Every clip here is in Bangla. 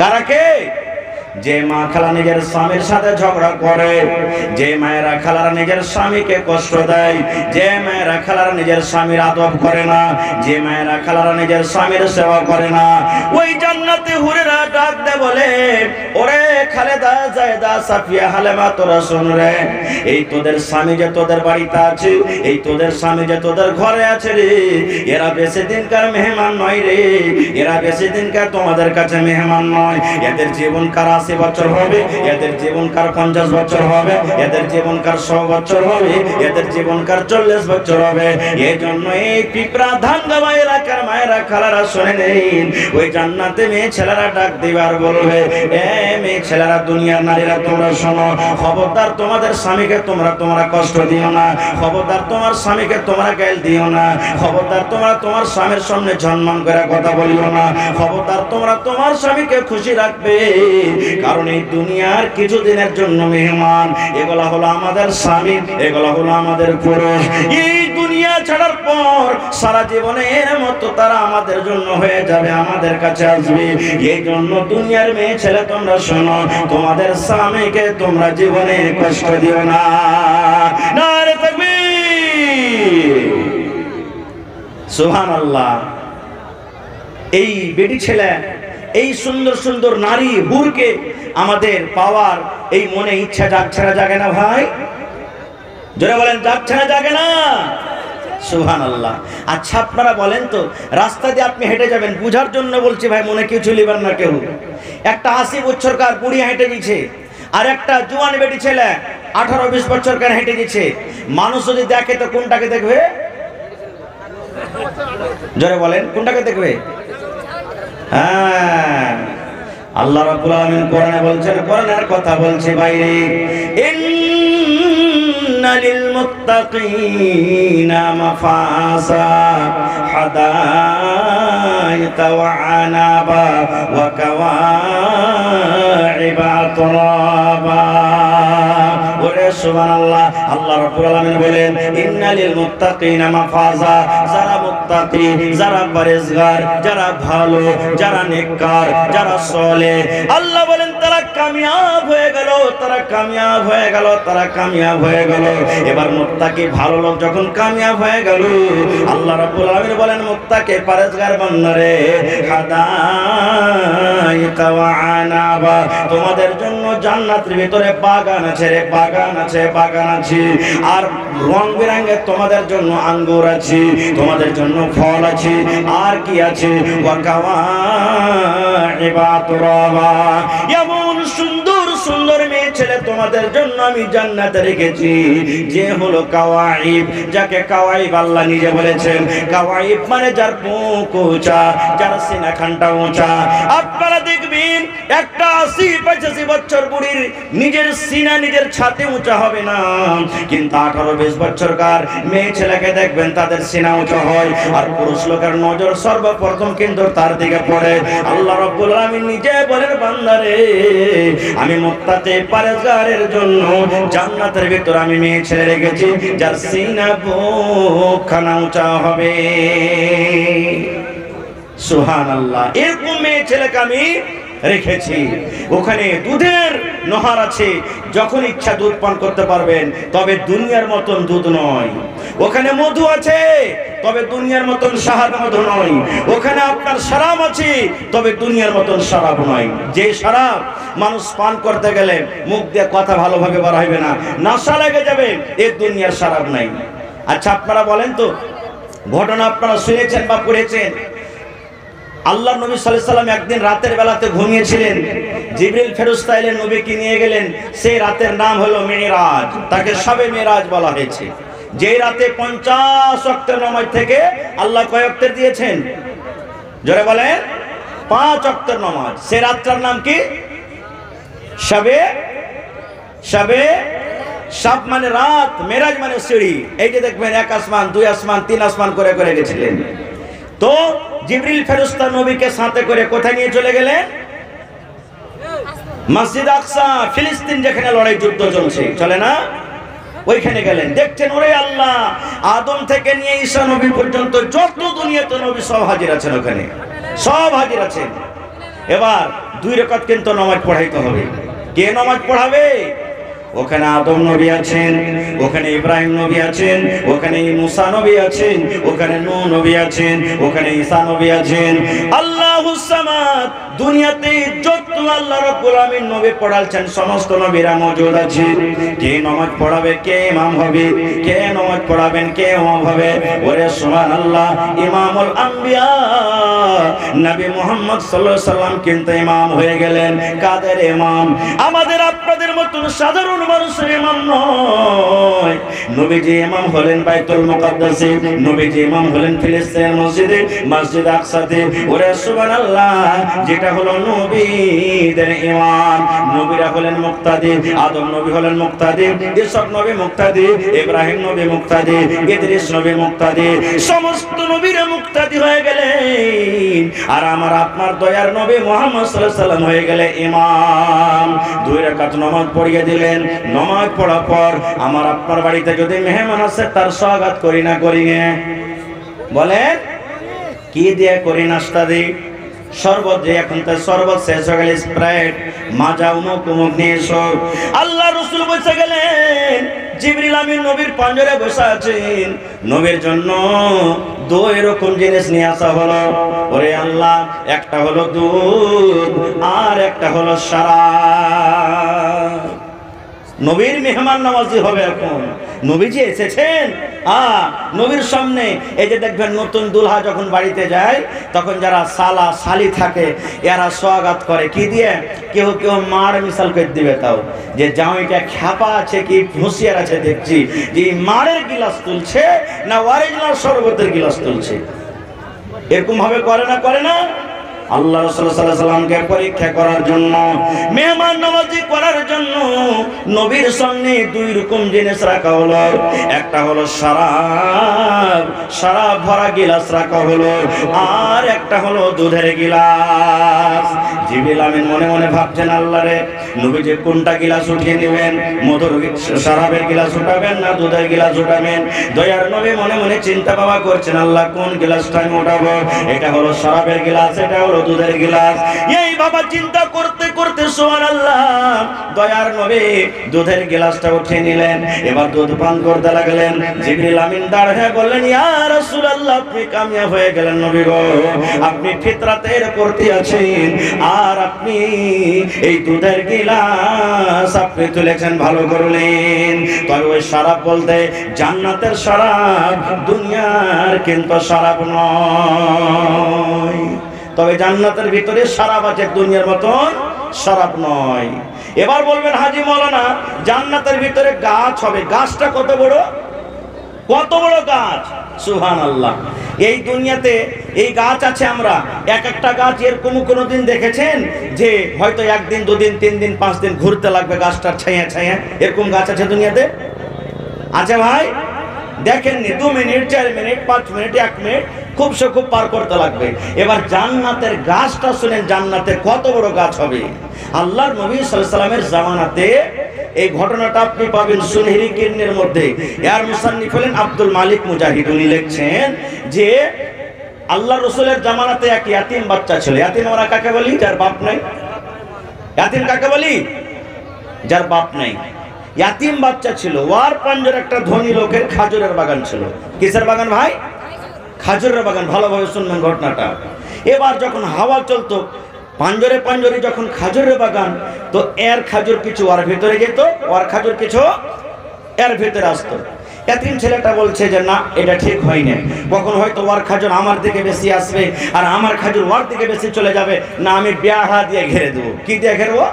কারা কে? যে মা খালা নিজের স্বামীর সাথে ঝগড়া করে, যে মায়েরা খালারা নিজের স্বামীকে কষ্ট দেয়, যে মায়েরা খালারা নিজের স্বামীর আদব করে না, যে মায়েরা খালারা নিজের স্বামীর সেবা করে না, ওই জান্নাতে হুরেরা ডাক দে বলে, ওরে খালেদা জায়দা সাফিয়া হালেমা তোরা শুন রে, এই তোদের স্বামী যে তোদের বাড়িতে আছে, এই তোদের স্বামী যে তোদের ঘরে আছে রে, এরা বেশি দিনকার মেহমান নয় রে, এরা বেশি দিনকার তোমাদের কাছে মেহমান নয়। এদের জীবনকাল 80 বছর হবে, এদের জীবনকাল 50 বছর হবে, এদের জীবনকাল 100 বছর হবে, এদের জীবনকাল 40 বছর হবে। এই জন্য এই পিপরা ধানগাঁও এলাকার মায়েরা খালারা শুনে নিন, ওই জান্নাতে মেয়ে ছেলেরা ডাক দিবার বলবে, এ মেয়ে ছেলেরা, দুনিয়ার নারীরা তোমরা শোনো, খবরদার তোমাদের স্বামীকে তোমরা কষ্ট দিও না, খবরদার তোমার স্বামীকে তোমরা গাল দিও না, খবরদার তোমরা তোমার স্বামীর সামনে সম্মান করে কথা বলিও না, খবরদার তোমরা তোমার স্বামীকে খুশি রাখবে, কারণ এই দুনিয়ার কিছুদিনের জন্য মেহমান, এগুলা হলো আমাদের স্বামী, এগুলা হলো আমাদের পুরুষ। এই দুনিয়া ছাড়ার পর সারা জীবনের মতো তারা আমাদের জন্য হয়ে যাবে, আমাদের কাছে আসবে। এই জন্য দুনিয়ার মেয়ে ছেলে তোমরা শোনো, তোমাদের স্বামীকে তোমরা জীবনে কষ্ট দিও না। নারে তাকবীর, সুবহানাল্লাহ। এই বেটি ছেলে, এই সুন্দর সুন্দর নারী হুরকে আমাদের পাওয়ার এই মনে ইচ্ছা জাগছে না জাগে না ভাই? জোরে বলেন, জাগছে না জাগে না? সুবহানাল্লাহ। আচ্ছা আপনারা বলেন তো, রাস্তা দিয়ে আপনি হেঁটে যাবেন, বুঝার জন্য বলছি ভাই, মনে কিছু লিবেন না কেউ। একটা 80 বছরকার বুড়ি হেঁটে গেছে, আর একটা জোয়ান বেটি ছেলে 18-20 বছরকার হেঁটে গেছে, মানুষ যদি দেখে তো কোনটাকে দেখবে? জোরে বলেন, কোনটাকে দেখবে? হ্যাঁ, আল্লাহ রাব্বুল আলামিন কোরআনে বলছেন, কোরআনের কথা বলছে বাইরে, ইন্না লিল মুত্তাকিনা মাফাসা হাদাইকা ওয়া আনাবা ওয়া কাওয়াইবা তুরাবা। ওরে সুবহানাল্লাহ, আল্লাহ রাব্বুল আলামিন বলেন, ইন্না লিল মুত্তাকিনা মাফাসা, যারা মুত্তাকি, যারা পরেজগার, যারা ভালো, যারা নেককার, যারা সালেহ, আল্লাহ বলেন তারা কামিয়াব হয়ে গেল, তারা কামিয়াব হয়ে গেল, তারা কামিয়াব হয়ে গেল। এবার মুত্তাকি ভালো লোক যখন কামিয়াব হয়ে গেল, আল্লাহ রাব্বুল আলামিন বলেন, মুত্তাকি পরেজগার বান্দারে, হাদাইকা ওয়া আনাবা, তোমাদের জন্য জান্নাতের ভিতরে বাগান আছে রে, বাগান আছে, বাগান আছে, আর রং বেরঙের তোমাদের জন্য আঙ্গুর আছে, তোমাদের জন্য ফল আছে, আর কি আছে? ওয়া কাওয়াইবা তুরাবা, এমন সুন্দর সুন্দর মেয়ে ছেলে তোমাদের জন্য আমি জান্নাতে রেখেছি, যে হলো কাওয়াইব, যাকে কাওয়াইব আল্লাহ নিজে বলেছেন। কাওয়াইব মানে যার বুক উঁচা, যার সিনা খানটা উঁচা। আপনারা দেখবেন একটা 80-85 বছর বুড়ির নিজের সিনা, নিজের ছাতি উঁচা হবে না, কিন্তু 18-20 বছরকার মেয়ে ছেলেকে দেখবেন তাদের সিনা উঁচা হয়, আর পুরুষ লোকের নজর সর্বপ্রথম কিন্তু তার দিকে পড়ে। আল্লাহ রাব্বুল আলামিন নিজে বলেন, বান্দারে, আমি মুত্তাকি পরেজগারের জন্য জান্নাতের ভিতর আমি মেয়ে ছেলে রেখেছি, যার সিনা বুক খানা উঁচা হবে। সুবহানাল্লাহ। এরকম মেয়ে ছেলেকে আমি রেখেছি। ওখানে দুধের নহর আছে, যখন ইচ্ছা দুধ পান করতে পারবেন, তবে দুনিয়ার মতন দুধ নয়। ওখানে মধু আছে, তবে দুনিয়ার মতন শাহাদ মধু নয়। ওখানে আপনার শরাব আছে, তবে দুনিয়ার মতন শরাব নয়। যে শরাব মানুষ পান করতে গেলে মুখ দিয়ে কথা ভালোভাবে বার হইবে না, নেশা লেগে যাবে, এ দুনিয়ার শরাব নাই। আচ্ছা আপনারা বলেন তো, ঘটনা আপনারা শুনেছেন বা পড়েছেন, আল্লাহ নবী সাল্লাল্লাহু আলাইহি সাল্লাম একদিন রাতের বেলাতে ঘুমিয়েছিলেন, জিবরিল ফেরেশতা এলেন, নবীকে নিয়ে গেলেন। সেই রাতের নাম হলো মেরাজ, তাকে শবে মেরাজ বলা হয়েছে। যেই রাতে 50 ওয়াক্তের নামাজ থেকে আল্লাহ কয় ওয়াক্তের দিয়েছেন? জোরে বলেন, 5 ওয়াক্তের নামাজ। সেই রাতটার নাম কি? শবে শব মানে রাত, মেরাজ মানে সিঁড়ি। এই যে দেখবেন 1 আসমান, 2 আসমান, 3 আসমান করে করে গেছিলেন। তো জিবরিল ফেরেশতা নবীকে সাথে করে কোথায় নিয়ে চলে গেলেন? মসজিদ আকসা, ফিলিস্তিন, যেখানে লড়াই যুদ্ধ চলছে, চলে না, ওইখানে গেলেন। দেখছেন, ওরে আল্লাহ, আদম থেকে নিয়ে ঈসা নবী পর্যন্ত যত দুনিয়াতে নবী সব হাজির আছেন, ওখানে সব হাজির আছেন। এবার 2 রাকাত কিন্তু নামাজ পড়াইতে হবে। কে নামাজ পড়াবে? ওখানে আদম নবী আছেন, ওখানে ইব্রাহিম নবী আছেন, ওখানে মুসা নবী আছেন, ওখানে নূহ নবী আছেন, ওখানে ঈসা নবী আছেন। আল্লাহুস সামাদ, দুনিয়াতে যত আল্লাহ রাব্বুল আমিন নবী পড়ালছেন সমস্ত নবীরা মওজুদ আছেন। কে নামাজ পড়াবে? কে ইমাম হবে? কে নামাজ পড়াবেন? কে ইমাম হবে? ওরে সুবহানাল্লাহ, ইমামুল আম্বিয়া নবী মুহাম্মদ সাল্লাল্লাহু আলাইহি সাল্লাম কিন্তু ইমাম হয়ে গেলেন। কাদের ইমাম? আমাদের আপনাদের মতন সাধারণ মানুষের ইমাম নয়। নবীজি ইমাম হলেন বাইতুল মুকাদ্দাসে, নবীজি ইমাম হলেন ফিলিস্তিনের মসজিদে, মসজিদ আকসাতে। ওরে সুবহানাল্লাহ, যেটা হলো নবীদের ইমাম। নবীরা হলেন মুক্তাদি, আদম নবী হলেন মুক্তাদি, ইসহাক নবী মুক্তাদি, ইব্রাহিম নবী মুক্তাদি, ইদ্রিস নবী মুক্তাদি, সমস্ত নবীরা মুক্তাদি হয়ে গেলেন। আর আমার আপনার দয়ার নবী মুহাম্মদ সাল্লাল্লাহু আলাইহি সাল্লাম হয়ে গেলে ইমাম। 2 রাকাত নামাজ পড়িয়ে দিলেন। নামাজ পড়ার পর আমার আপনার বাড়িতে যদি মেহমান আসে তার স্বাগত করি না করি না? বলেন কি দিয়ে করি? নাস্তা দিই, শরবত দিয়ে। এখন তো শরবত শেষ হয়ে গেলে স্প্রাইট, মাজা, উমুক উমুক নিয়ে এসো। আল্লাহ রাসূল বসে গেলেন, জিবরিল আমিন নবীর পাঞ্জরে বসে আছেন। নবীর জন্য 2 এরকম জিনিস নিয়ে আসা হলো। ওরে আল্লাহ, একটা হলো দুধ আর একটা হলো শরাব। নবীর মেহমান নওয়াজি হবে। এখন নবীজি এসেছেন, নবীর সামনে এই যে দেখবেন নতুন দুলহা যখন বাড়িতে যায় তখন যারা সালা সালি থাকে এরা স্বাগত করে কি দিয়ে? কেউ কেউ মার মিশাল করে দিবে, তাও যে জামাইটা খ্যাপা আছে কি হুঁশিয়ার আছে দেখছি, যে মারের গিলাস তুলছে না অরিজিনাল শরবতের গিলাস তুলছে। এরকম ভাবে করে না? করে না? আল্লাহ রাসূল সাল্লাল্লাহু আলাইহি সাল্লামকে পরীক্ষা করার জন্য, মেহমান নওয়াজি করার জন্য নবীর সামনে 2 রকম জিনিস রাখা হলো। একটা হলো শরাব, শরাব ভরা গিলাস রাখা হলো, আর একটা হলো দুধের গিলাস। জিবরিল আমিন মনে মনে ভাবছেন, আল্লাহ রে, নবীজি কোনটা গিলাস উঠিয়ে নেবেন? মধুর শরাবের গিলাস উঠাবেন না দুধের গিলাস উঠাবেন? দয়ার নবী মনে মনে চিন্তা ভাবনা করছেন, আল্লাহ কোন গিলাসটা আমি উঠাবো? এটা হলো শরাবের গিলাস, এটা হলো দুধের গিলাস। এই বাবা চিন্তা করতে করতে সুবহানাল্লাহ, দয়ার নবী দুধের গিলাসটা উঠিয়ে নিলেন। এবার দুধ পান করতে লাগলেন। জিবরিল আমিন দাঁড়িয়ে বললেন, ইয়া রাসূলুল্লাহ, আপনি কামিয়াব হয়ে গেলেন নবী গো, আপনি ফিতরাতের প্রতি আছেন, আর আপনি এই দুধের গিলাস আপনি তুলেছেন, ভালো করলেন। তবে ওই শরাব বলতে জান্নাতের শরাব, দুনিয়ার কিন্তু শরাব নয়। তবে জান্নাতের ভিতরে শরাব আছে, দুনিয়ার মতন শরাব নয়। এবার বলবেন, হাজী মাওলানা, জান্নাতের ভিতরে গাছ হবে, গাছটা কত বড়? কত বড় গাছ! সুবহানাল্লাহ। এই দুনিয়াতে এই গাছ আছে, আমরা এক একটা গাছ এরকম কোনোদিন দেখেছেন যে হয়তো 1 দিন 2 দিন 3 দিন 5 দিন ঘুরতে লাগবে গাছটার ছায়া ছায়া? এরকম গাছ আছে দুনিয়াতে? আছে ভাই? দেখেননি? 2 মিনিট 4 মিনিট 5 মিনিট 1 মিনিট খুব সে খুব পার করতে লাগবে। এবার জান্নাতের গাছটা শুনেন, জান্নাতে কত বড় গাছ হবে। আল্লাহর নবী সাল্লাল্লাহু আলাইহি সাল্লামের জামানাতে এই ঘটনাটা আপনি পাবেন সুনহরি কিরনের মধ্যে। এর মুসান্নিফ হলেন আব্দুল মালিক মুজাহিদ। উনি লিখছেন যে আল্লাহ রাসূলের জামানাতে এক ইয়াতিম বাচ্চা ছিল। ইয়াতিম ওরা কাকে বলি? যার বাপ নাই। ইয়াতিম কাকে বলি? যার বাপ নাই। ইয়াতিম বাচ্চা ছিল, ওয়ার পাঞ্জর একটা ধনী লোকের খাজুরের বাগান ছিল। কিসের বাগান ভাই? খাজুরের বাগান। ভালোভাবে শুনবেন ঘটনাটা। এবার যখন হাওয়া চলতো, পাঞ্জরে পাঞ্জরে যখন খাজুরের বাগান, তো এর খাজুর কিছু ওর ভিতরে যেত, ওর খাজুর কিছু এর ভিতরে আসতো। ইয়াতিম ছেলেটা বলছে যে না, এটা ঠিক হয় না, কখন হয়তো ওর খাজুর আমার দিকে বেশি আসবে আর আমার খাজুর ওর দিকে বেশি চলে যাবে, না আমি বেড়া দিয়ে ঘিরে দেবো। কি দিয়ে ঘেরবো?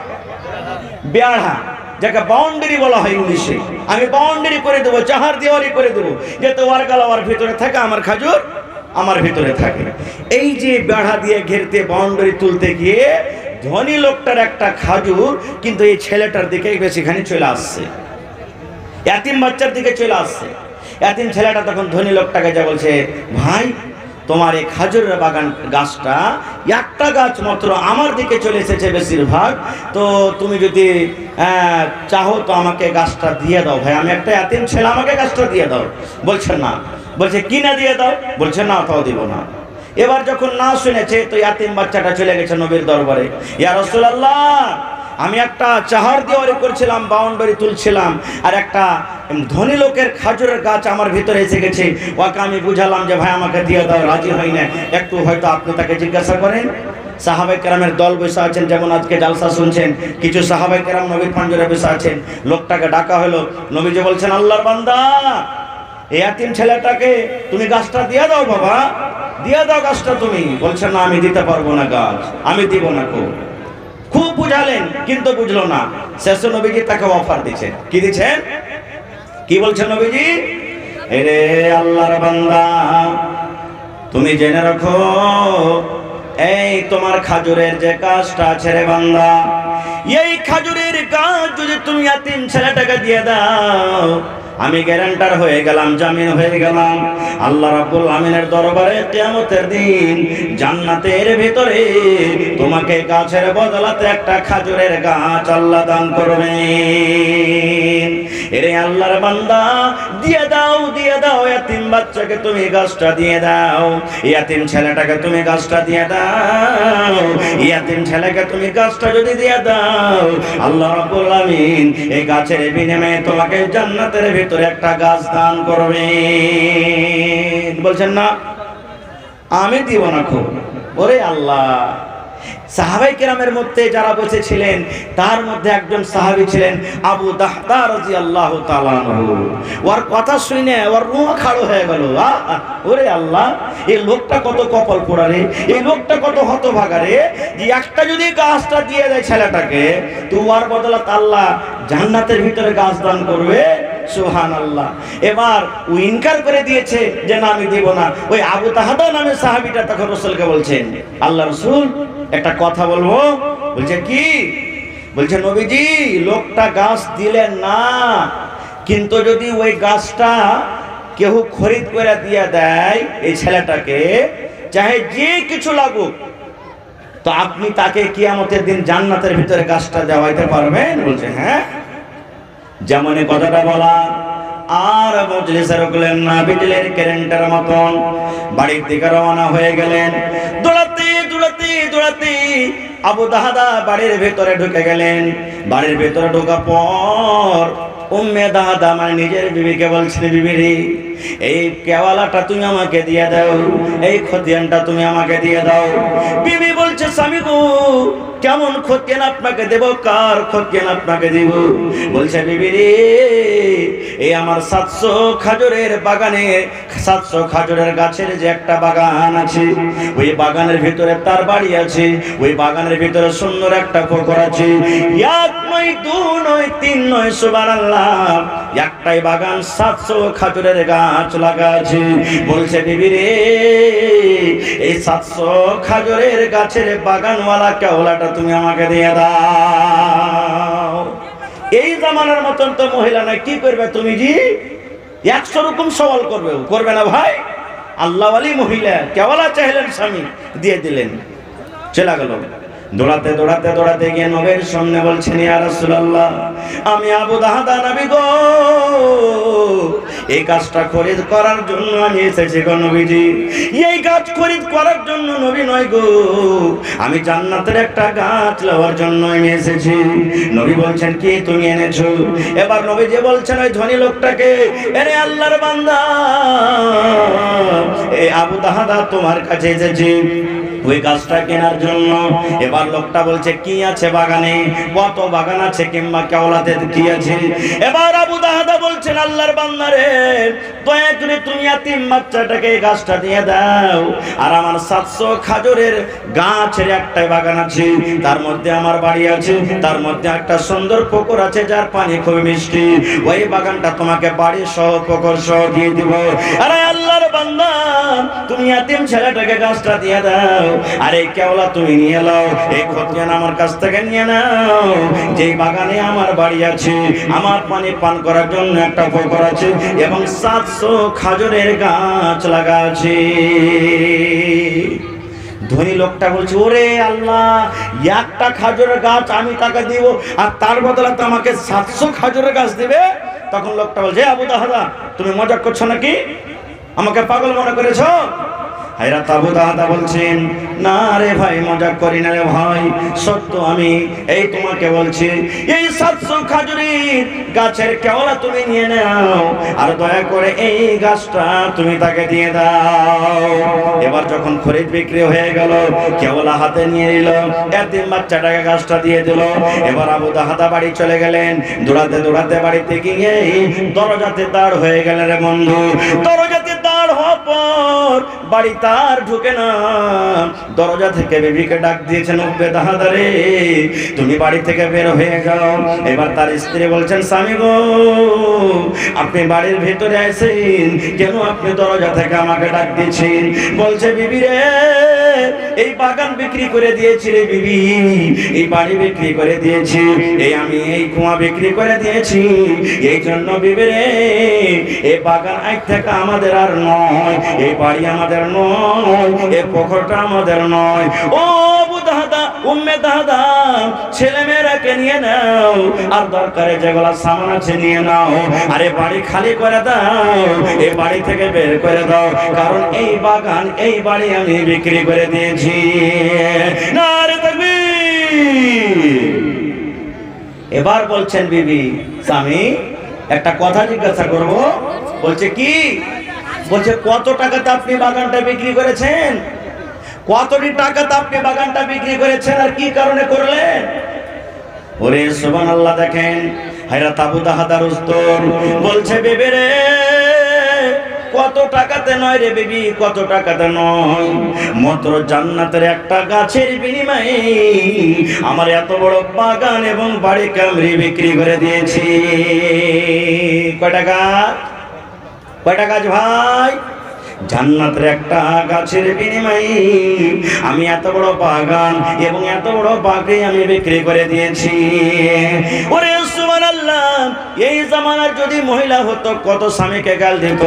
বেড়া, যাকে বাউন্ডারি বলা হয় ইংলিশে। আমি বাউন্ডারি করে দেবো, চাহার দেওয়ারি করে দেবো, যাতে ওর গালা ওর ভিতরে থাকে, আমার খাজুর আমার ভিতরে থাকে। এই যে বেড়া দিয়ে ঘেরতে বাউন্ডারি তুলতে গিয়ে ধনী লোকটার একটা খাজুর কিন্তু এই ছেলেটার দিকে বেশিখানি চলে আসছে, ইয়াতিম বাচ্চার দিকে চলে আসছে। ইয়াতিম ছেলেটা তখন ধনী লোকটাকে যা বলছে, ভাই তোমার এই খাজুরের বাগান গাছটা একটা গাছ মাত্র আমার দিকে চলে এসেছে বেশিরভাগ, তো তুমি যদি চাহো তো আমাকে গাছটা দিয়ে দাও। ভাই আমি একটা ইয়াতিম ছেলে, আমাকে গাছটা দিয়ে দাও। বলছে না। বলছে কি না দিয়ে দাও? বলছে না, তাও দিব না। এবার যখন না শুনেছে তো ইয়াতিম বাচ্চাটা চলে গেছে নবীর দরবারে। ইয়া রাসূলুল্লাহ, আমি একটা চাহার দেওয়ারি করছিলাম, বাউন্ডারি তুলছিলাম, আর একটা ধনী লোকের খাজুরের গাছ আমার ভিতরে এসে গেছে। ওকে আমি বুঝালাম যে ভাই আমাকে দিয়ে দাও, রাজি হয় না। একটু হয়তো আপনি তাকে জিজ্ঞাসা করেন। সাহাবায়ে কেরামের দল বসে আছেন, যেমন আজকে জালসা শুনছেন, কিছু সাহাবায়ে কেরাম নবীর পাঞ্জরে বসে আছেন। লোকটাকে ডাকা হলো, নবীজি বলছেন আল্লাহর বান্দা, এই ইয়াতিম ছেলেটাকে তুমি গাছটা দিয়ে দাও বাবা, দিয়ে দাও গাছটা তুমি। বলছেন না আমি দিতে পারবো না গাছ, আমি দিব না। খুব বুঝালেন কিন্তু বুঝলো না। শেষে নবীজি তাকে অফার দিচ্ছেন। কি দিচ্ছেন? কি বলছেন নবীজি? এরে আল্লাহর বান্দা, তুমি জেনে রাখো, এই তোমার খাজুরের যে গাছটা আছে রে বান্দা, এই খাজুরের গাছ যদি তুমি ইয়াতিম ছেলেটাকে দিয়ে দাও, আমি গ্যারান্টার হয়ে গেলাম, জামিন হয়ে গেলাম, আল্লাহ রাব্বুল আমিনের দরবারে কিয়ামতের দিন জান্নাতের ভিতরে তোমাকে গাছের বদলাতে একটা খাজুরের গাছ আল্লাহ দান করবেন। এরে আল্লাহর বান্দা, দিয়ে দাও, দিয়ে দাও, ইয়াতিম বাচ্চাকে তুমি গাছটা দিয়ে দাও, ইয়াতিম ছেলেটাকে তুমি গাছটা দিয়ে দাও। ইয়াতিম ছেলেকে তুমি গাছটা যদি দিয়ে দাও, আল্লাহ রাব্বুল আমিন এই গাছের বিনিময়ে তোমাকে জান্নাতের ভিতরে একটা গাছ দান করবেন। বলছেন না আমি দিব না। খুব ওরে আল্লাহ, সাহাবায়ে কেরামের মধ্যে যারা বসেছিলেন তার মধ্যে একজন সাহাবী ছিলেন আবু দাহদা রাদিয়াল্লাহু তাআলা আনহু। ওর কথা শুনে ওর রুহ খাড়ো হয়ে গেল। ওরে আল্লাহ, এই লোকটা কত কপাল পোড়া রে, এই লোকটা কত হতভাগা রে, যে একটা যদি গাছটা দিয়ে দেয় ছেলেটাকে, তো ওর বদলাতে আল্লাহ জান্নাতের ভিতরে গাছ দান করবে। সুবহানাল্লাহ। এবার ও ইনকার করে দিয়েছে যে না আমি দেব না। ওই আবু দাহদা নামে সাহাবীটা তখন রাসূলকে বলছেন, আল্লাহ রাসূল একটা কথা বলবো। বলছে কি? বলছে নবীজি, লোকটা গাছ দিলেন না, কিন্তু যদি ওই গাছটা কেউ খরিদ করে দিয়ে দেয় এই ছেলেটাকে, চাহে যে কিছু লাগুক, তো আপনি তাকে কিয়ামতের দিন জান্নাতের ভিতরে গাছটা দেওয়াইতে পারবেন? বলছে হ্যাঁ। যেমন কথাটা বলা, আর মজলিসে রুকলেন না, বিজলির কারেন্টের মতন বাড়ির দিকে রওনা হয়ে গেলেন। দৌড়াতে দৌড়াতে দৌড়াতে আবু দাহদা বাড়ির ভেতরে ঢুকে গেলেন। বাড়ির ভেতরে ঢোকার পর উম্মে দাহদা মানে নিজের বিবিকে বলছেন, বিবি রে, এই কেওয়ালাটা তুমি আমাকে দিয়ে দাও, এই খতিয়ানটা তুমি আমাকে দিয়ে দাও। বিবি বলছে, স্বামী গো, কেমন খতিয়ান আপনাকে দেব, কার খতিয়ান আপনাকে দিব? বলছে বিবি রে, এই আমার 700 খাজুরের বাগানে, 700 খাজুরের গাছের যে একটা বাগান আছে, ওই বাগানের ভিতরে তার বাড়ি আছে, ওই বাগানের ভিতরে সুন্দর একটা পুকুর আছে। এক নয়, দু নয়, তিন নয়, সুবহানাল্লাহ, একটাই বাগান, 700 খাজুরের গাছ লাগা আছে। বলছে বিবি রে, এই 700 খাজুরের গাছের বাগানওয়ালা কেওলাটা তুমি আমাকে দিয়ে দাও। এই জামানার মতন তো মহিলা নাই, কি করবে তুমি জি? 100 রকম সওয়াল করবে না ভাই। আল্লাহওয়ালি মহিলা কেওলা চাইলেন, স্বামী দিয়ে দিলেন, চলে গেল। দৌড়াতে দৌড়াতে দৌড়াতে গিয়ে নবীর সামনে বলছেন, ইয়া রাসূলুল্লাহ, আমি আবু দাহদা নবী গো, এই গাছটা খরিদ করার জন্য আমি এসেছি গো নবীজি। এই গাছ খরিদ করার জন্য নবী নয় গো, আমি জান্নাতের একটা গাছ লওয়ার জন্য আমি এসেছি। নবী বলছেন, কি তুমি এনেছো? এবার নবীজি বলছেন ওই ধনী লোকটাকে, আরে আল্লাহর বান্দা, এই আবু দাহদা তোমার কাছে এসেছি ওই গাছটা কেনার জন্য। এবার লোকটা বলছে, কি আছে বাগানে, কত বাগান আছে, কিংবা কেওলাতে কি আছে? এবার আবু দাহদা বলছেন, আল্লাহর বান্দা রে, দয়া করে তুমি ইয়াতিম বাচ্চাটাকে এই গাছটা দিয়ে দাও। আর আমার 700 খাজুরের গাছের একটাই বাগান আছে, তার মধ্যে আমার বাড়ি আছে, তার মধ্যে একটা সুন্দর পুকুর আছে যার পানি খুব মিষ্টি। ওই বাগানটা তোমাকে বাড়ি সহ পুকুর সহ দিয়ে দিব। আরে আল্লাহর বান্দা, তুমি ইয়াতিম ছেলেটাকে গাছটা দিয়ে দাও, আর এই কেওলা তুমি নিয়ে নাও, এই খতিয়ান আমার কাছ থেকে নিয়ে নাও। যেই বাগানে আমার বাড়ি আছে, আমার পানি পান করার জন্য একটা পুকুর আছে, এবং 700 খাজুরের গাছ লাগা আছে। ধনী লোকটা বলছে, ওরে আল্লাহ, একটা খাজুরের গাছ আমি তাকে দিব, আর তার বদলে তো আমাকে 700 খাজুরের গাছ দিবে। তখন লোকটা বলছে, আবু দাহদা, তুমি মজা করছো নাকি? আমাকে পাগল মনে করেছো? হযরত আবু দাহদা বলছেন, না রে ভাই, মজাক করি না রে ভাই, সত্য আমি এই তোমাকে বলছি, এই 700 খাজুরের গাছের কেওড়া তুমি নিয়ে নাও, আর দয়া করে এই গাছটা তুমি তাকে দিয়ে দাও। এবার যখন খরিদ বিক্রি হয়ে গেল, কেওড়া হাতে নিয়ে নিল, এতিম বাচ্চাটাকে গাছটা দিয়ে দিল। এবার আবু দাহদা বাড়ি চলে গেলেন। দৌড়াতে দৌড়াতে বাড়িতে গিয়ে দরজাতে দাঁড় হয়ে গেলেন রে বন্ধু। দরজাতে দাঁড় হওয়ার পর বাড়ি তার ঢুকে না, দরজা থেকে বিবিকে ডাক দিয়েছেন, উব্বে দাহদা রে, তুমি বাড়ি থেকে বের হয়ে যাও। এবার তার স্ত্রী বলছেন, স্বামী গো, আপনি বাড়ির ভেতরে আছেন কেন? আপনি দরজা থেকে আমাকে ডাক দিয়েছেন। বলছে, বিবি রে, এই বাগান বিক্রি করে দিয়েছি রে বিবি, এই বাড়ি বিক্রি করে দিয়েছি, আমি এই কুয়া বিক্রি করে দিয়েছি, এই জন্য বিবি রে, এই বাগান আজ থেকে আমাদের আর নয়, এই বাড়ি আমাদের নয়, এই পুকুরটা আমাদের নয়। ও আবু দাহদা, উম্মে দাহদা, ছেলে মেয়েরাকে নিয়ে নাও, আর দরকারে যেগুলো সামান আছে নিয়ে নাও, আরে বাড়ি খালি করে দাও, এই বাড়ি থেকে বের করে দাও, কারণ এই বাগান, এই বাড়ি আমি বিক্রি করে দিয়েছি। নারে তাকবীর। এবার বলছেন বিবি, স্বামী একটা কথা জিজ্ঞাসা করব। বলছে, কি? বলছে, কত টাকাতে আপনি বাগানটা বিক্রি করেছেন? কতটি টাকাতে আপনি বাগানটা বিক্রি করেছেন, আর কি কারণে করলেন? ওরে সুবহানাল্লাহ, দেখেন হযরত আবু দাহদার উত্তর। বলছে, বিবি রে, কত টাকাতে নয় রে বিবি, কত টাকাতে নয়, মাত্র জান্নাতের একটা গাছের বিনিময়ে আমার এত বড় বাগান এবং বাড়ি কামরি বিক্রি করে দিয়েছি। কয় টাকা? কয় টাকা ভাই? জান্নাতের একটা গাছের বিনিময়ে আমি এত বড় বাগান এবং এত বড় বাড়ি আমি বিক্রি করে দিয়েছি। ওরে সুবহানাল্লাহ, এই জামানার যদি মহিলা হতো, কত স্বামীকে গাল দিত,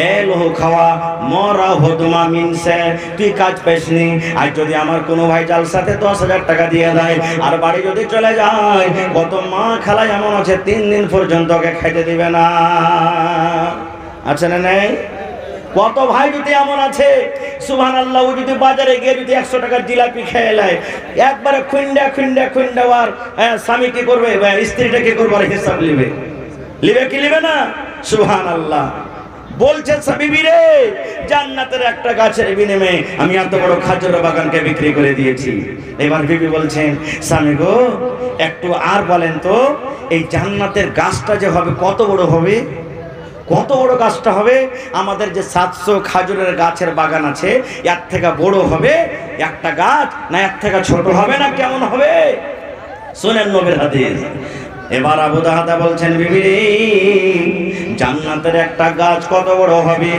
এ লোহ খাওয়া মরা হদমা মিনসে, তুই কাজ পাইসনি। আর যদি আমার কোনো ভাই জালসাতে 10,000 টাকা দিয়ে দেয়, আর বাড়ি যদি চলে যায়, কত মা খালা এমন আছে 3 দিন পর্যন্ত ওকে খাইতে দিবে না। আছে না নাই? কত ভাই যদি এমন আছে, সুবহানাল্লাহ, ও যদি বাজারে গিয়ে যদি 100 টাকার জিলাপি খেয়ে নেয়, একবারে খুন্ডা খুন্ডা খুন্ডা, আর স্বামী কি করবে, স্ত্রীটা কি করবে, হিসাব লিবে, লিবে কি লিবে না? সুবহানাল্লাহ। বলছে, বিবি রে, জান্নাতের একটা গাছের বিনিময়ে আমি এত বড় খাজুরের বাগানকে বিক্রি করে দিয়েছি। এবার বিবি বলছেন, স্বামী গো, একটু আর বলেন তো, এই জান্নাতের গাছটা যে হবে কত বড় হবে? কত বড় গাছটা হবে? আমাদের যে 700 খাজুরের গাছের বাগান আছে, এর থেকে বড় হবে একটা গাছ, না এর থেকে ছোট হবে, না কেমন হবে? শুনেন নবীর হাদিস। এবার আবু দাহদা বলছেন, বিবি রে, জান্নাতের একটা গাছ কত বড় হবে,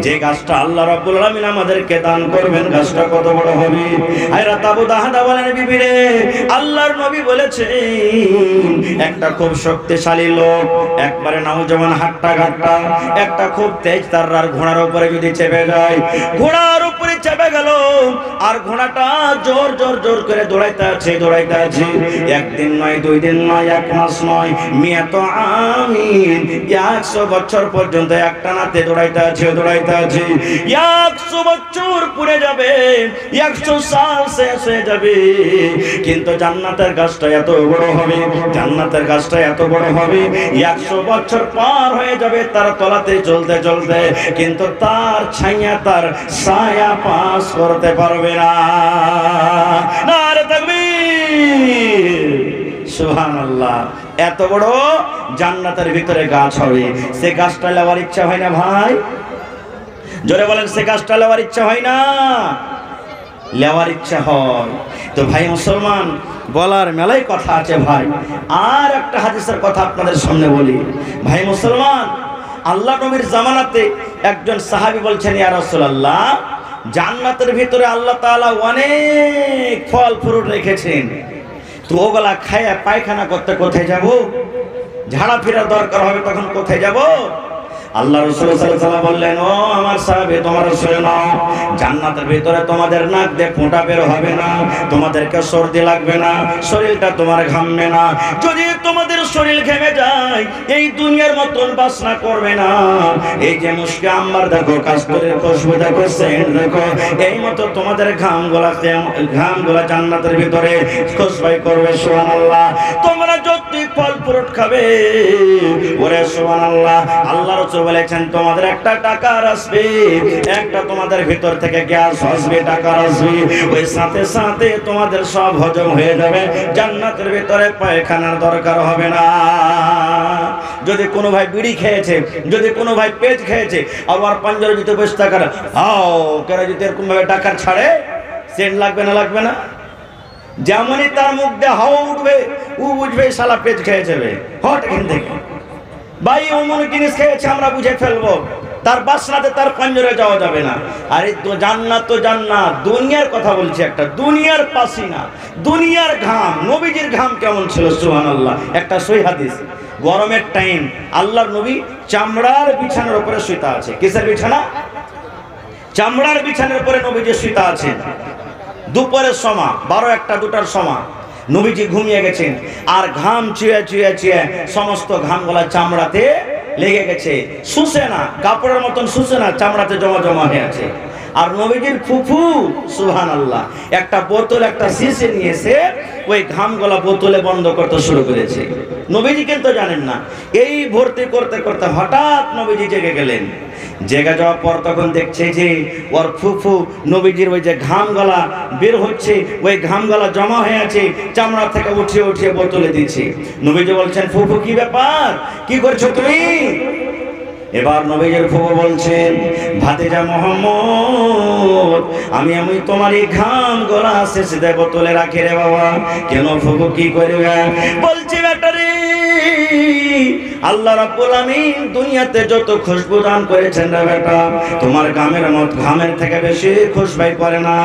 যে গাছটা আল্লাহ রাব্বুল আলামিন আমাদেরকে দান করবেন, গাছটা কত বড় হবে? হযরত আবু দাহদা বলেন, বিবি রে, আল্লাহর নবী বলেছেন, একটা খুব শক্তিশালী লোক, একবারে নওজওয়ান হাট্টা ঘাট্টা, একটা খুব তেজ তাররার ঘোড়ার উপরে যদি চেপে যায়, ঘোড়ার উপরে চেপে গেল, আর ঘোড়াটা জোর জোর জোর করে দৌড়াইতে আছে, দৌড়াইতে আছে, একদিন নয়, 2 দিন নয়, 1 মাস নয়, মিয়াত আমিন, 100 বছর পর্যন্ত একটানাতে দৌড়াইতে আছে, দৌড়াইতে আছে। 100 বছর পুরে যাবে, 100 সাল শেষ হয়ে যাবে, কিন্তু জান্নাতের গাছটা এত বড় হবে, জান্নাতের গাছটা এত বড় হবে, 100 বছর পার হয়ে যাবে তার তলাতে চলতে চলতে, কিন্তু তার ছায়া, তার ছায়া পাস করতে পারবে না। নারে তাকবীর, সুবহানাল্লাহ। এত বড় জান্নাতের ভিতরে গাছ হবে, সে গাছটা লেওয়ার ইচ্ছা হয় না ভাই? জোরে বলেন, সে গাছটা লেওয়ার ইচ্ছা হয় না? লেওয়ার ইচ্ছা হয়। তো ভাই মুসলমান, বলার মেলায় কথা আছে ভাই। আর একটা হাদিসের কথা আপনাদের সামনে বলি। ভাই মুসলমান, আল্লাহ নবীর জামানাতে একজন সাহাবী বলছেন, ইয়া রাসূলুল্লাহ, জান্নাতের ভিতরে আল্লাহ তাআলা অনেক ফল ফ্রুট রেখেছেন, তো ওগুলা খায়া পায়খানা করতে কোথায় যাব? ঝাড়া ফেরার দরকার হবে, তখন কোথায় যাব? আল্লাহ রাসূল সাল্লাল্লাহু আলাইহি ওয়াসাল্লাম বললেন, ও আমার সাহাবী তোমরা শুনে নাও, জান্নাতের ভিতরে তোমাদের নাক দিয়ে ফোঁটা বের হবে না, তোমাদেরকে সর্দি লাগবে না, শরীরটা তোমার ঘামবে না। যদি তোমাদের শরীর ঘেমে যায় এই দুনিয়ার মতন বাসনা করবে না। এই যে মুশকি আম্বার দেখো, কাস্তুরীর খুশবু দেখো, সেন্ট দেখো, এই মতো তোমাদের ঘামগুলা জান্নাতের ভিতরে খুশবাই করবে। সুবহানাল্লাহ। তোমরা যতই ফল ফ্রুট খাবে, ওরে সুবহানাল্লাহ, আল্লাহ রাসূল বলেছেন তোমাদের একটা টাকা আসবে, একটা তোমাদের ভিতর থেকে গ্যাস আসবে, টাকা আসবে, ওই সাথে সাথে তোমাদের সব হজম হয়ে যাবে, জান্নাতের ভিতরে পায়খানার দরকার হবে না। যদি কোনো ভাই বিড়ি খেয়েছে, যদি কোনো ভাই পেজ খেয়েছে, আবার পাঞ্জার ভিতরে বসে থাকার হাও কেন যদি এরকম ভাবে টাকা ছাড়ে, সেন্ট লাগবে না? লাগবে না? যেমনই তার মুখ দিয়ে হাওয়া উঠবে, ও বুঝবে শালা পেজ খেয়ে যাবে, হট এখান থেকে ভাই অমন জিনিস খেয়েছে আমরা বুঝে ফেলবো, তার বাসনাতে তার পাঞ্জরে যাওয়া যাবে না। আরে তো জান্নাত, তো জান্নাত দুনিয়ার কথা বলছি, একটা দুনিয়ার পাসিনা, দুনিয়ার ঘাম। নবীজির ঘাম কেমন ছিল সুবহানাল্লাহ। একটা সহিহ হাদিস, গরমের টাইম আল্লাহর নবী চামড়ার বিছানার উপরে শুইতা আছে। কিসের বিছানা? চামড়ার বিছানার উপরে নবীজি শুইতা আছেন। দুপুরের সময় 12-1, 2টার সময় নবীজি ঘুমিয়ে গেছেন, আর ঘাম চুয়ে চুয়ে চুয়ে সমস্ত ঘামগুলা চামড়াতে লেগে গেছে, শুষে না, কাপড়ের মতন শুষে না, চামড়াতে জমা জমা হয়ে আছে। আর নবীজির ফুফু সুবহানাল্লাহ একটা বোতল, একটা শিশি নিয়েছে, ওই ঘামগুলা বোতলে বন্ধ করতে শুরু করেছে। নবীজি কিন্তু জানেন না। এই ভর্তি করতে করতে হঠাৎ নবীজি জেগে গেলেন। জেগে যাওয়ার পর তখন দেখছে যে ওর ফুফু নবীজির ওই যে ঘামগুলা বের হচ্ছে, ওই ঘামগুলা জমা হয়ে আছে, চামড়া থেকে উঠিয়ে উঠিয়ে বোতলে দিচ্ছে। নবীজি বলছেন, ফুফু কি ব্যাপার, কি করছো তুমি? এবার নবীজির ফুফু বলছেন, ভাতিজা মুহাম্মদ, আমি তোমার এই ঘামগুলা শেষে বোতলে রাখি রে বাবা। কেন ফুফু, কি করবে? বলছি বেটারে, আল্লাহ রাব্বুল আমিন দুনিয়াতে যত খুশবু দান করেছেন রে বেটা, তোমার ঘামের থেকে বেশি খুশবাই করে না।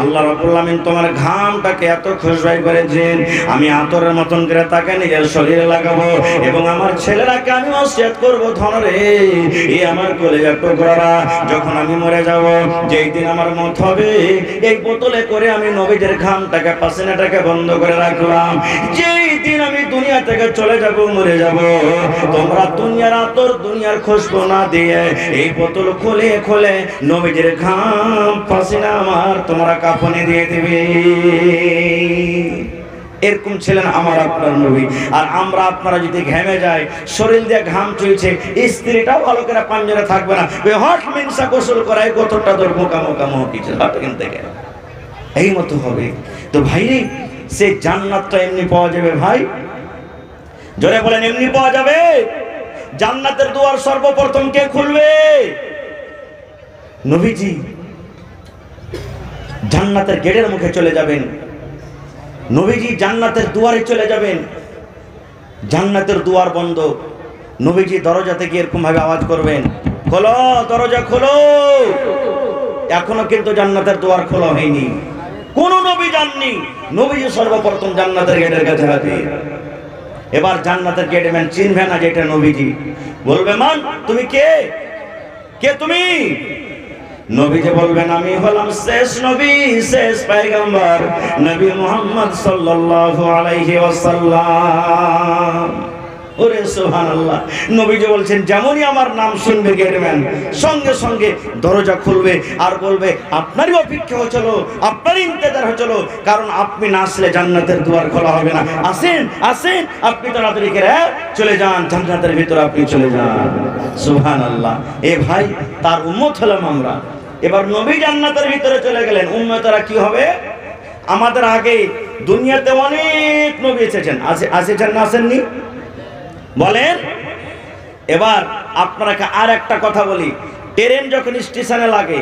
আল্লাহ রাব্বুল আমিন তোমার ঘামটাকে এত খুশবাই করেছেন, আমি আতরের মতন করে তাকে নিজের শরীরে লাগাবো, এবং আমার ছেলেরাকে আমি ওসিয়ত করবো, ধন রে এই আমার কলিজার টুকরারা, যখন আমি মরে যাব, যেই দিন আমার মত হবে, এই বোতলে করে আমি নবীদের ঘামটাকে, পাসিনাটাকে বন্ধ করে রাখলাম। যেই দিন আমি দুনিয়া থেকে চলে যাব, মরে যাব, তোমরা দুনিয়ার আতর, দুনিয়ার খুশবু না দিয়ে এই বোতল খুলে খুলে নবীদের ঘাম, পাসিনা আমার তোমরা কাফনে দিয়ে দিবে। এরকম ছিলেন আমার আপনার নবী। আর আমরা আপনারা যদি ঘেমে যায়, শরীর দিয়ে ঘাম চুইছে, স্ত্রীটাও ভালো করে পাঞ্জরে থাকবে না, ওই হট মিনসা গোসল করায় গোতরটা তোর মোকামো কিছু হট কিন থেকে এই মতো হবে। তো ভাই রে, সে জান্নাতটা এমনি পাওয়া যাবে ভাই? জোরে বলেন, এমনি পাওয়া যাবে? জান্নাতের দুয়ার সর্বপ্রথম কে খুলবে? নবীজি জান্নাতের গেটের মুখে চলে যাবেন, নবীজি জান্নাতের দুয়ারে চলে যাবেন, জান্নাতের দুয়ার বন্ধ, নবীজি দরজাতে গিয়ে এরকম ভাবে আওয়াজ করবেন, খোলো দরজা খোলো। এখনো কিন্তু জান্নাতের দুয়ার খোলা হয়নি, কোন নবী যাননি, নবীজি সর্বপ্রথম জান্নাতের গেটের কাছে হাজির। এবার জান্নাতের গেটম্যান চিনবে না যে এটা নবীজি, বলবে, মান তুমি কে? কে তুমি? নবীজি বলবেন, আমি হলাম শেষ নবী, শেষ পয়গম্বর, নবী মুহাম্মদ সাল্লাল্লাহু আলাইহি ওয়াসাল্লাম। ওরে সুবহানাল্লাহ। নবীজি বলছেন, যেমনই আমার নাম শুনবে গেটম্যান, সঙ্গে সঙ্গে দরজা খুলবে আর বলবে, আপনারই অপেক্ষা হচ্ছিল, আপনারই ইন্তজার হচ্ছিল, কারণ আপনি না আসলে জান্নাতের দুয়ার খোলা হবে না। আসেন আসেন, আপনি তাড়াতাড়ি করে চলে যান, জান্নাতের ভিতরে আপনি চলে যান। সুবহানাল্লাহ। এ ভাই, তার উম্মত হলাম আমরা। এবার নবী জান্নাতের ভিতরে চলে গেলেন, উম্মতেরা কি হবে? আমাদের আগে দুনিয়াতে অনেক নবী এসেছেন, আসেছেন না আসেননি বলেন? এবার আপনাকে আর একটা কথা বলি, ট্রেন যখন স্টেশনে লাগে,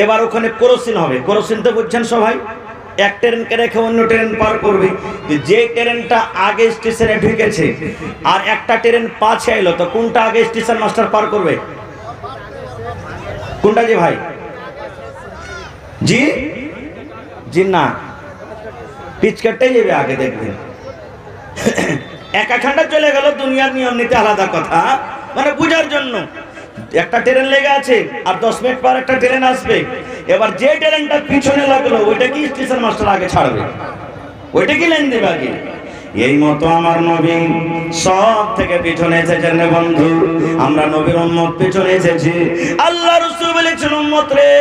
এবার ওখানে ক্রসিং হবে। ক্রসিং তো বুঝছেন সবাই, এক ট্রেনকে রেখে অন্য ট্রেন পার করবে। যে ট্রেনটা আগে স্টেশনে ঢুকেছে আর একটা ট্রেন পাছে এলো, তো কোনটা আগে স্টেশন মাস্টার পার করবে? কোনটা যে ভাই? জি জি না, পিচকারটাই যাবে আগে, দেখবেন। একা খান্ডা চলে গেল, দুনিয়ার নিয়ম নীতি আলাদা কথা, মানে বুঝার জন্য। একটা ট্রেন লেগে আছে আর 10 মিনিট পর একটা ট্রেন আসবে। এবার যে ট্রেনটা পিছনে লাগলো ওইটা কি স্টেশন মাস্টার আগে ছাড়বে? ওইটা কি লাইন দেবে আগে? এই মতো আমার নবী সব থেকে পিছনে এসেছেন বন্ধু। আমরা নবীর উম্মত পিছনে এসেছি। আল্লাহ রাসূল বলেছেন, উম্মত রে,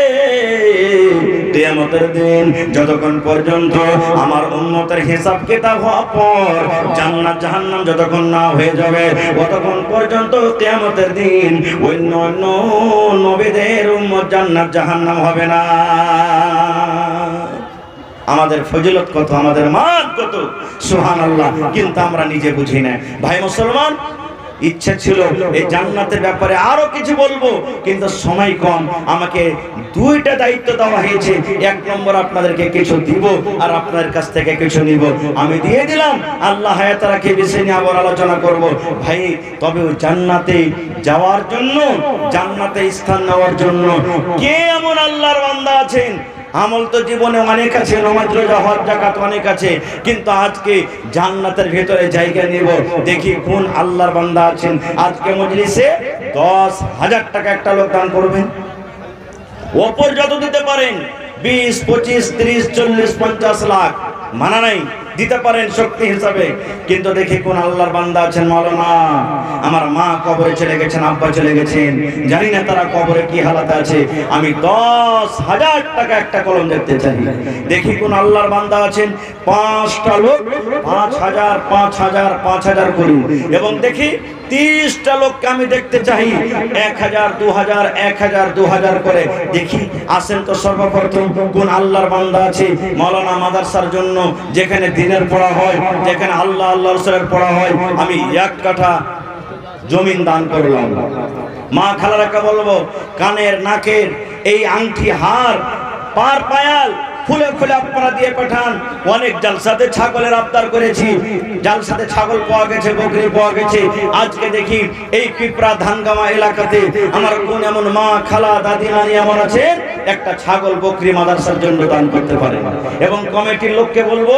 কিয়ামতের দিন যতক্ষণ পর্যন্ত আমার উম্মতের হিসাব কিতাব হওয়ার পর জান্নাত জাহান্নাম যতক্ষণ না হয়ে যাবে ততক্ষণ পর্যন্ত কিয়ামতের দিন অন্য অন্য নবীদের উম্মত জান্নাত জাহান্নাম হবে না। আমাদের ফজিলত কত, আমাদের মান কত, সুবহানাল্লাহ। কিন্তু আমরা নিজে বুঝি না। ভাই মুসলমান, ইচ্ছা ছিল এই জান্নাতের ব্যাপারে আরো কিছু বলবো, কিন্তু সময় কম। আমাকে দুইটা দায়িত্ব দেওয়া হয়েছে। এক নম্বর আপনাদেরকে কিছু দিব আর আপনাদের কাছ থেকে কিছু নিব। আমি দিয়ে দিলাম, আল্লাহ হায়াত রাখে বিষয় নিয়ে আবার আলোচনা করব। ভাই, তবে ওই জান্নাতে যাওয়ার জন্য, জান্নাতে স্থান নেওয়ার জন্য কে এমন আল্লাহর বান্দা আছেন? আমল তো জীবনে অনেক আছে, নামাজ রোজা হজ যাকাত অনেক আছে, কিন্তু আজকে জান্নাতের ভেতরে জায়গা নেব। দেখি কোন আল্লাহর বান্দা আছেন আজকে মজলিসে 10,000 টাকা একটা লোক দান করবেন। ওপর যত দিতে পারেন, 20, 25, 30, 40, 50 লাখ, মানা নাই, দিতে পারেন শক্তি হিসাবে। কিন্তু দেখি কোন আল্লাহর বান্দা আছেন, মাওলানা আমার মা কবরে চলে গেছেন, আব্বা চলে গেছেন, জানি না তারা কবরে কি হালাতে আছে, আমি 10,000 টাকা একটা কলম দেখতে চাই। দেখি কোন আল্লাহর বান্দা আছেন, 5টা লোক 5,000 5,000 5,000 করি। এবং দেখি 30টা লোককে আমি দেখতে চাই 1,000 2,000 1,000 2,000 করে। দেখি আসেন তো সর্বপ্রথম কোন আল্লাহর বান্দা আছে মাওলানা মাদ্রাসার জন্য, যেখানে দিনের পড়া হয়, যেখানে আল্লাহ আল্লাহ রাসূলের পড়া হয়, আমি 1 কাঠা জমিন দান করলাম। মা খালারাকে বলবো, কানের নাকের এই আংটি হার পার পায়াল ফুলে ফুলে আপনারা দিয়ে পাঠান। অনেক জালসাতে ছাগলের আবদার করেছি, জালসাতে ছাগল পাওয়া গেছে, বকরি পাওয়া গেছে। আজকে দেখি এই পিপরা ধানগামা এলাকাতে আমার কোন এমন মা খালা দাদি নানি এমন আছে একটা ছাগল বকরি মাদ্রাসার জন্য দান করতে পারে। এবং কমিটির লোককে বলবো